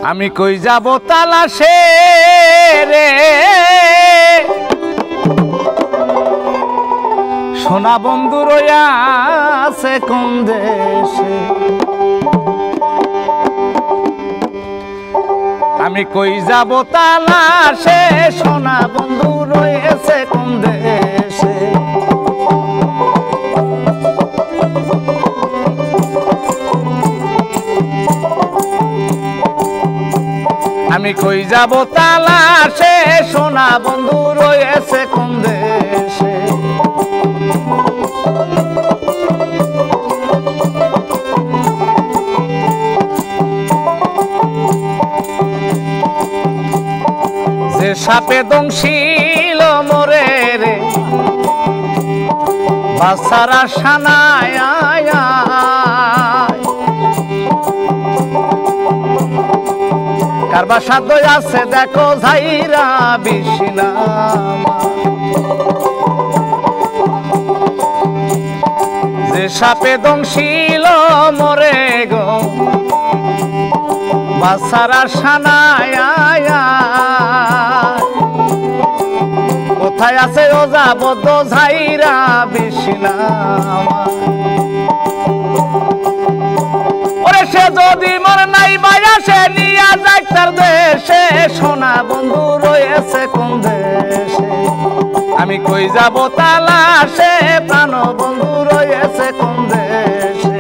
আমি কই যাব তালাশে রে সোনা বন্ধু রইয়া আছে কোন দেশে আমি কই যাব তালাশে সোনা বন্ধু রয়েছে কোন দেশে আমি কই যাব তালাশে সোনা বন্ধু রয়েছে কোন দেশে যে সাপে দংশিল মোরে রে বাসারা সানায় কারবা সাধ্য আছে দেখো ঝাইরা বিশিনামা যে সাপে দংশিল মোরে গো বাসারা সানায় কোথায় আছে ও যাবত ঝাইরা বিশিনামা ওরে সে যদি মর নাই মায়া সে নিয়া যাক তার দেশে সোনা বন্ধু রয়েছে কোন দেশে আমি কই যাব তালাশে প্রাণ বন্ধু রয়েছে কোন দেশে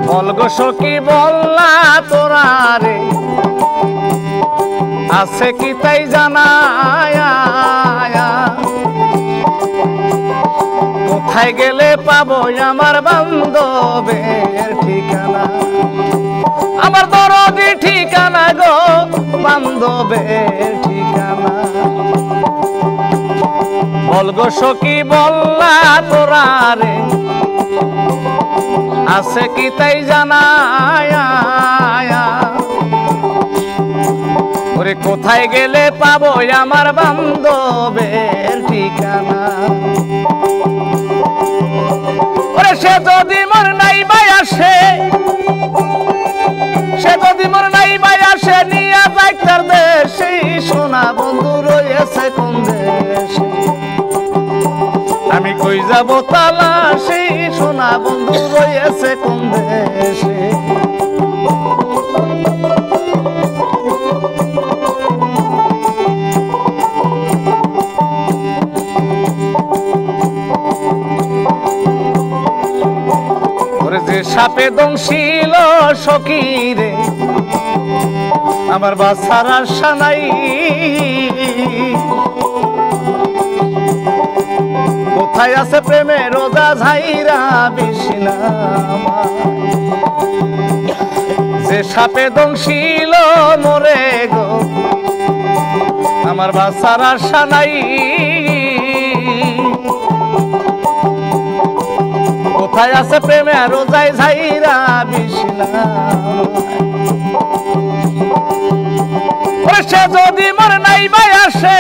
বলগো সখী বললা তোরা রে আছে কি তাই জানায় কোথায় গেলে পাবো আমার বান্ধবের ঠিকানা আমার দরদি ঠিকানা গো বান্ধবের ঠিকানা বলগো সখী বললা তোরা রে আছে কি তাই জানায় ওরে কোথায় গেলে পাবো আমার বান্ধবের ঠিকানা ওরে সে যদি মর নাই বায়াসে সে যদি মর নাই বায়াসে নিয়ে যাক তার দেশে সোনা বন্ধু রয়েছে কোন দেশে আমি কই যাব তালাশে সোনা বন্ধু রয়েছে কোন দেশে যে সাপে দংশিল সখী রে আমার বাসার আশা নাই কোথায় আছে প্রেমের রোজা ঝাইরা বিশিনামা যে সাপে দংশিল মোরে গো আমার বাসার আশা নাই কোথায় আছে প্রেমে রোজাই ঝাইরা বিশিনামা ওরে সে যদি মর নাই বায়াসে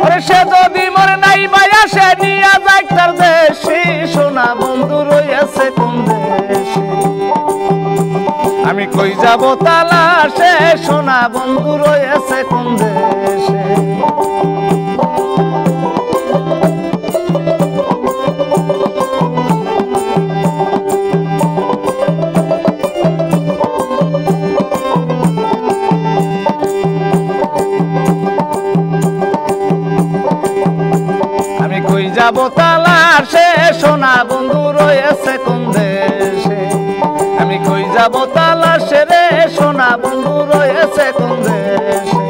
ওরে সে যদি মর নাই বায়াসে নিয়া যাক তার দেশে সোনা বন্ধু রয়েছে কোন দেশে আমি কই যাব তালাশে সোনা বন্ধু রয়েছে কোন দেশে যাব তালাশে সোনা বন্ধু রয়েছে কোন দেশে আমি কই যাব তালাশে রে সোনা বন্ধু রয়েছে কোন দেশে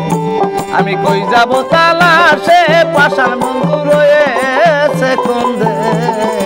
আমি কই যাব তালাশে পাষাণ বন্ধু রয়েছে কোন দেশে।